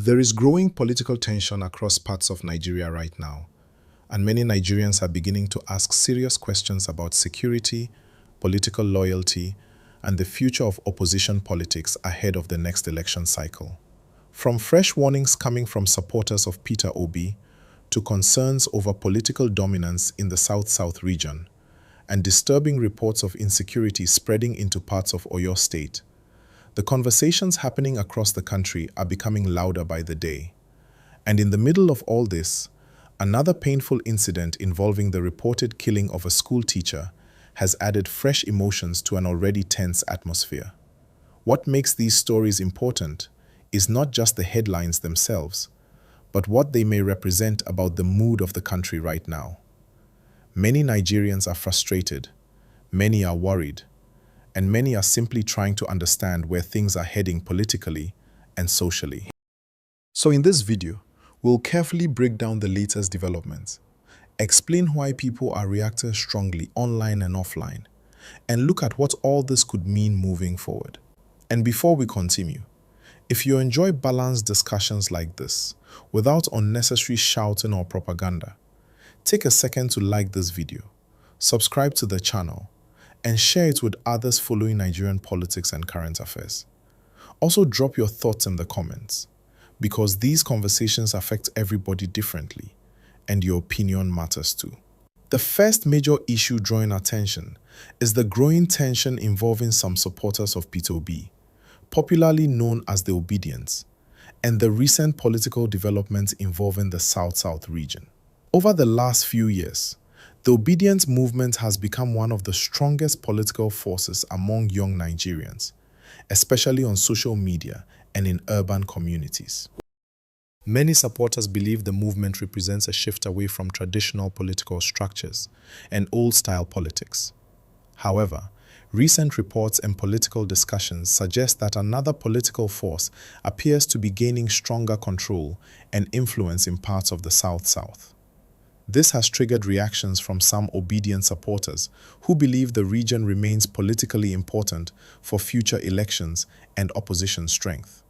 There is growing political tension across parts of Nigeria right now, and many Nigerians are beginning to ask serious questions about security, political loyalty, and the future of opposition politics ahead of the next election cycle. From fresh warnings coming from supporters of Peter Obi to concerns over political dominance in the South-South region, and disturbing reports of insecurity spreading into parts of Oyo State, the conversations happening across the country are becoming louder by the day. And in the middle of all this, another painful incident involving the reported killing of a school teacher has added fresh emotions to an already tense atmosphere. What makes these stories important is not just the headlines themselves, but what they may represent about the mood of the country right now. Many Nigerians are frustrated, many are worried, and many are simply trying to understand where things are heading politically and socially. So in this video, we'll carefully break down the latest developments, explain why people are reacting strongly online and offline, and look at what all this could mean moving forward. And before we continue, if you enjoy balanced discussions like this, without unnecessary shouting or propaganda, take a second to like this video, subscribe to the channel, and share it with others following Nigerian politics and current affairs. Also drop your thoughts in the comments, because these conversations affect everybody differently, and your opinion matters too. The first major issue drawing attention is the growing tension involving some supporters of Peter Obi, popularly known as the Obidients, and the recent political developments involving the South-South region. Over the last few years, the Obidients movement has become one of the strongest political forces among young Nigerians, especially on social media and in urban communities. Many supporters believe the movement represents a shift away from traditional political structures and old-style politics. However, recent reports and political discussions suggest that another political force appears to be gaining stronger control and influence in parts of the South-South. This has triggered reactions from some Obidient supporters who believe the region remains politically important for future elections and opposition strength.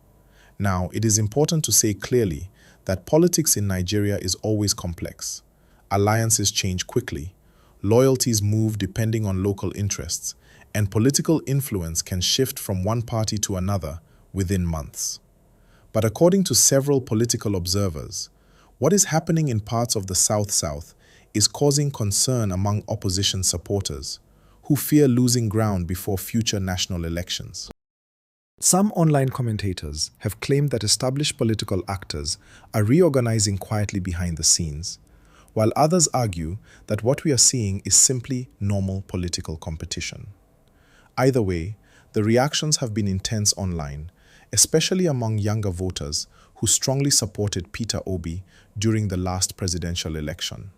Now, it is important to say clearly that politics in Nigeria is always complex. Alliances change quickly, loyalties move depending on local interests, and political influence can shift from one party to another within months. But according to several political observers, what is happening in parts of the South-South is causing concern among opposition supporters, who fear losing ground before future national elections. Some online commentators have claimed that established political actors are reorganizing quietly behind the scenes, while others argue that what we are seeing is simply normal political competition. Either way, the reactions have been intense online, especially among younger voters who strongly supported Peter Obi during the last presidential election.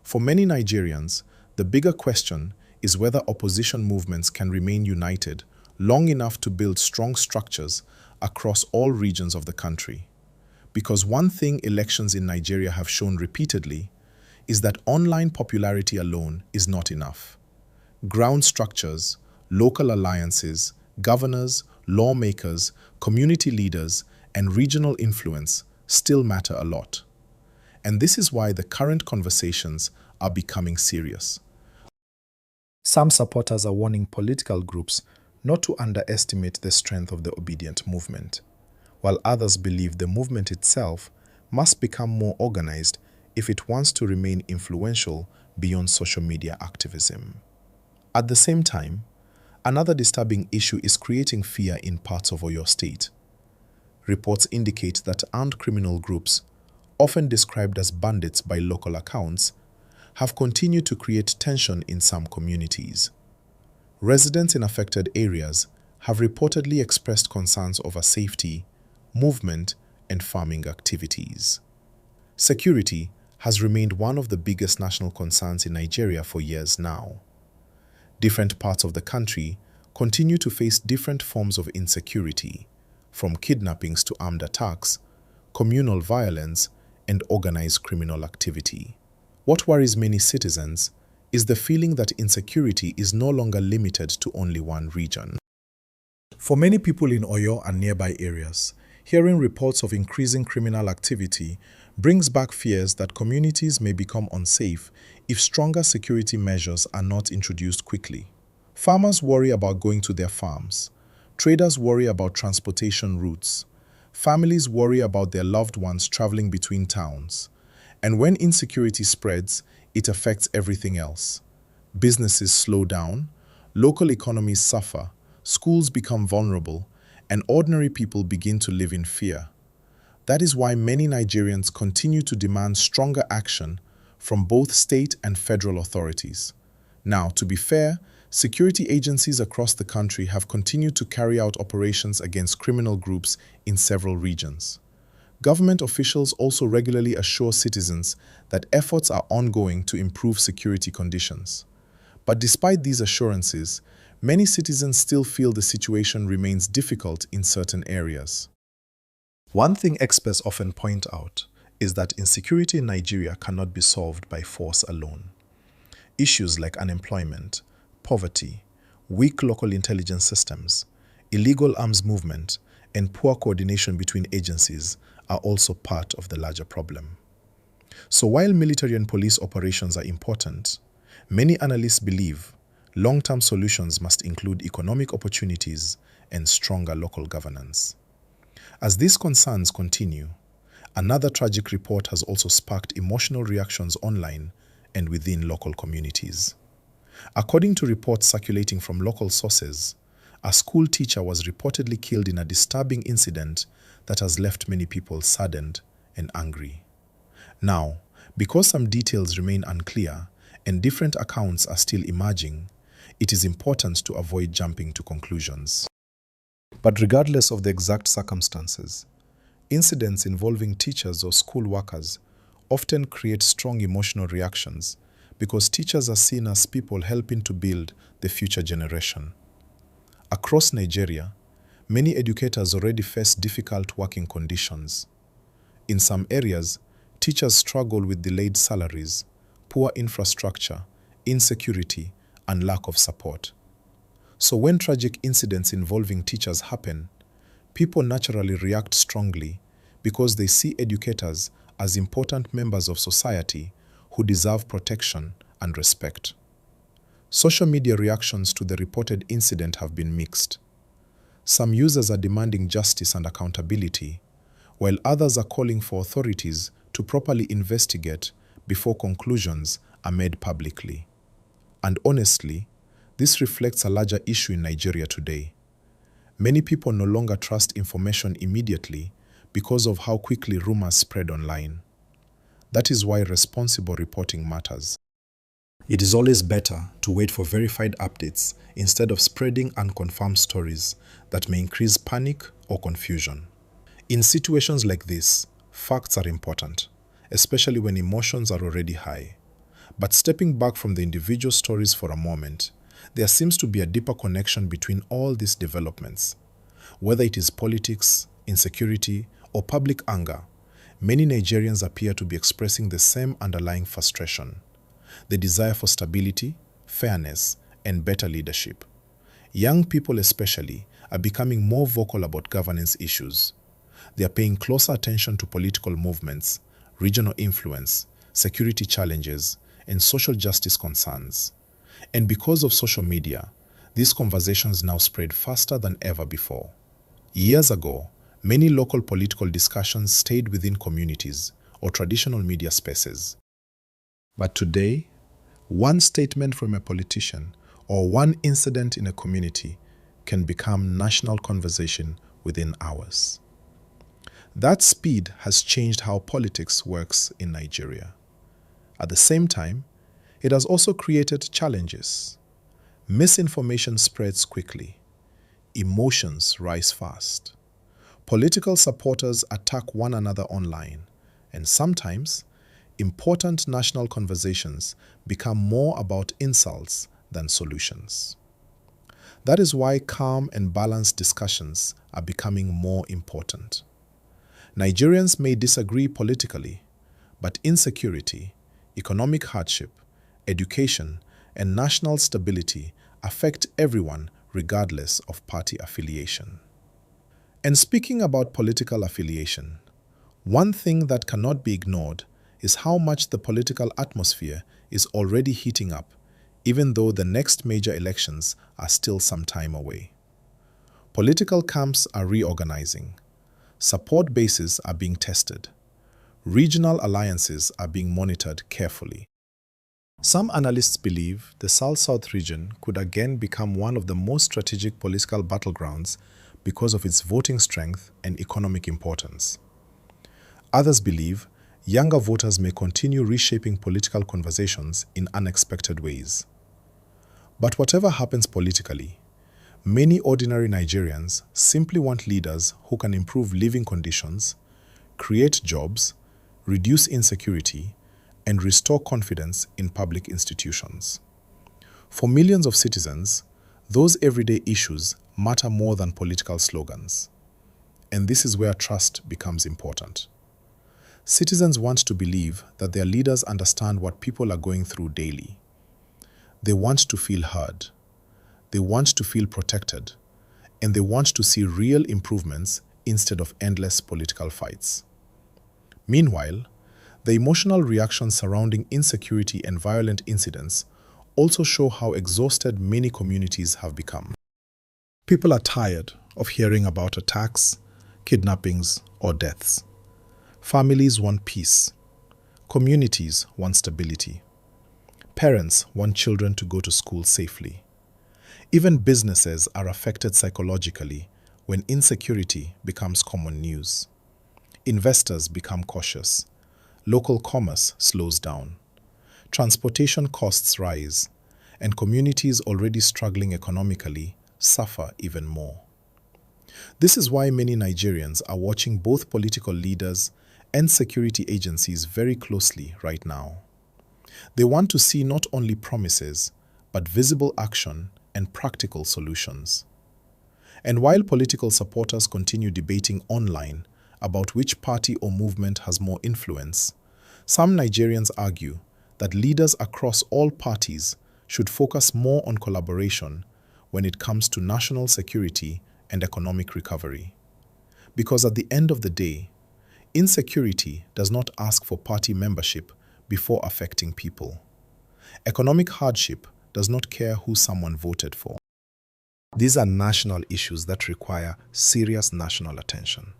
For many Nigerians, the bigger question is whether opposition movements can remain united long enough to build strong structures across all regions of the country. Because one thing elections in Nigeria have shown repeatedly is that online popularity alone is not enough. Ground structures, local alliances, governors, lawmakers, community leaders, and regional influence still matter a lot. And this is why the current conversations are becoming serious. Some supporters are warning political groups not to underestimate the strength of the Obidient movement, while others believe the movement itself must become more organized if it wants to remain influential beyond social media activism. At the same time, another disturbing issue is creating fear in parts of Oyo State. Reports indicate that armed criminal groups, often described as bandits by local accounts, have continued to create tension in some communities. Residents in affected areas have reportedly expressed concerns over safety, movement, and farming activities. Security has remained one of the biggest national concerns in Nigeria for years now. Different parts of the country continue to face different forms of insecurity, from kidnappings to armed attacks, communal violence, and organized criminal activity. What worries many citizens is the feeling that insecurity is no longer limited to only one region. For many people in Oyo and nearby areas, Hearing reports of increasing criminal activity brings back fears that communities may become unsafe if stronger security measures are not introduced quickly. Farmers worry about going to their farms. Traders worry about transportation routes. Families worry about their loved ones traveling between towns. And when insecurity spreads, it affects everything else. Businesses slow down, local economies suffer, schools become vulnerable, and ordinary people begin to live in fear. That is why many Nigerians continue to demand stronger action from both state and federal authorities. Now, to be fair, security agencies across the country have continued to carry out operations against criminal groups in several regions. Government officials also regularly assure citizens that efforts are ongoing to improve security conditions. But despite these assurances, many citizens still feel the situation remains difficult in certain areas. One thing experts often point out is that insecurity in Nigeria cannot be solved by force alone. Issues like unemployment, poverty, weak local intelligence systems, illegal arms movement, and poor coordination between agencies are also part of the larger problem. So while military and police operations are important, many analysts believe long-term solutions must include economic opportunities and stronger local governance. As these concerns continue, another tragic report has also sparked emotional reactions online and within local communities. According to reports circulating from local sources, a school teacher was reportedly killed in a disturbing incident that has left many people saddened and angry. Now, because some details remain unclear and different accounts are still emerging, it is important to avoid jumping to conclusions. But regardless of the exact circumstances, incidents involving teachers or school workers often create strong emotional reactions because teachers are seen as people helping to build the future generation. Across Nigeria, many educators already face difficult working conditions. In some areas, teachers struggle with delayed salaries, poor infrastructure, insecurity, and lack of support. So when tragic incidents involving teachers happen, people naturally react strongly because they see educators as important members of society who deserve protection and respect. Social media reactions to the reported incident have been mixed. Some users are demanding justice and accountability, while others are calling for authorities to properly investigate before conclusions are made publicly. And honestly, this reflects a larger issue in Nigeria today. Many people no longer trust information immediately because of how quickly rumors spread online. That is why responsible reporting matters. It is always better to wait for verified updates instead of spreading unconfirmed stories that may increase panic or confusion. In situations like this, facts are important, especially when emotions are already high. But stepping back from the individual stories for a moment, there seems to be a deeper connection between all these developments. Whether it is politics, insecurity, or public anger, many Nigerians appear to be expressing the same underlying frustration: the desire for stability, fairness, and better leadership. Young people especially are becoming more vocal about governance issues. They are paying closer attention to political movements, regional influence, security challenges, and social justice concerns. And because of social media, these conversations now spread faster than ever before. Years ago, many local political discussions stayed within communities or traditional media spaces. But today, one statement from a politician or one incident in a community can become national conversation within hours. That speed has changed how politics works in Nigeria. At the same time, it has also created challenges. Misinformation spreads quickly. Emotions rise fast. Political supporters attack one another online, and sometimes important national conversations become more about insults than solutions. That is why calm and balanced discussions are becoming more important. Nigerians may disagree politically, but insecurity, economic hardship, education, and national stability affect everyone regardless of party affiliation. And speaking about political affiliation, one thing that cannot be ignored is how much the political atmosphere is already heating up, even though the next major elections are still some time away. Political camps are reorganizing. Support bases are being tested. Regional alliances are being monitored carefully. Some analysts believe the South-South region could again become one of the most strategic political battlegrounds because of its voting strength and economic importance. Others believe younger voters may continue reshaping political conversations in unexpected ways. But whatever happens politically, many ordinary Nigerians simply want leaders who can improve living conditions, create jobs, reduce insecurity, and restore confidence in public institutions. For millions of citizens, those everyday issues matter more than political slogans. And this is where trust becomes important. Citizens want to believe that their leaders understand what people are going through daily. They want to feel heard. They want to feel protected. And they want to see real improvements instead of endless political fights. Meanwhile, the emotional reactions surrounding insecurity and violent incidents also show how exhausted many communities have become. People are tired of hearing about attacks, kidnappings, or deaths. Families want peace. Communities want stability. Parents want children to go to school safely. Even businesses are affected psychologically when insecurity becomes common news. Investors become cautious. Local commerce slows down. Transportation costs rise, and communities already struggling economically suffer even more. This is why many Nigerians are watching both political leaders and security agencies very closely right now. They want to see not only promises, but visible action and practical solutions. And while political supporters continue debating online about which party or movement has more influence, some Nigerians argue that leaders across all parties should focus more on collaboration when it comes to national security and economic recovery. Because at the end of the day, insecurity does not ask for party membership before affecting people. Economic hardship does not care who someone voted for. These are national issues that require serious national attention.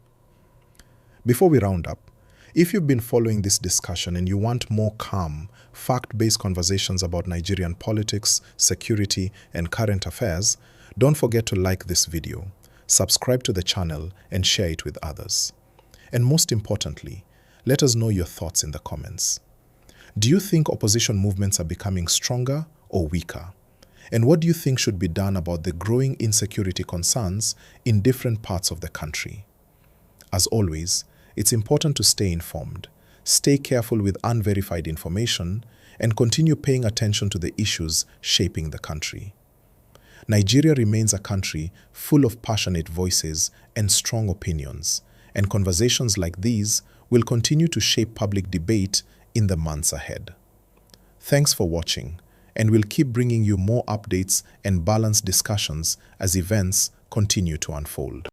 Before we round up, if you've been following this discussion and you want more calm, fact-based conversations about Nigerian politics, security, and current affairs, don't forget to like this video, subscribe to the channel, and share it with others. And most importantly, let us know your thoughts in the comments. Do you think opposition movements are becoming stronger or weaker? And what do you think should be done about the growing insecurity concerns in different parts of the country? As always, it's important to stay informed, stay careful with unverified information, and continue paying attention to the issues shaping the country. Nigeria remains a country full of passionate voices and strong opinions, and conversations like these will continue to shape public debate in the months ahead. Thanks for watching, and we'll keep bringing you more updates and balanced discussions as events continue to unfold.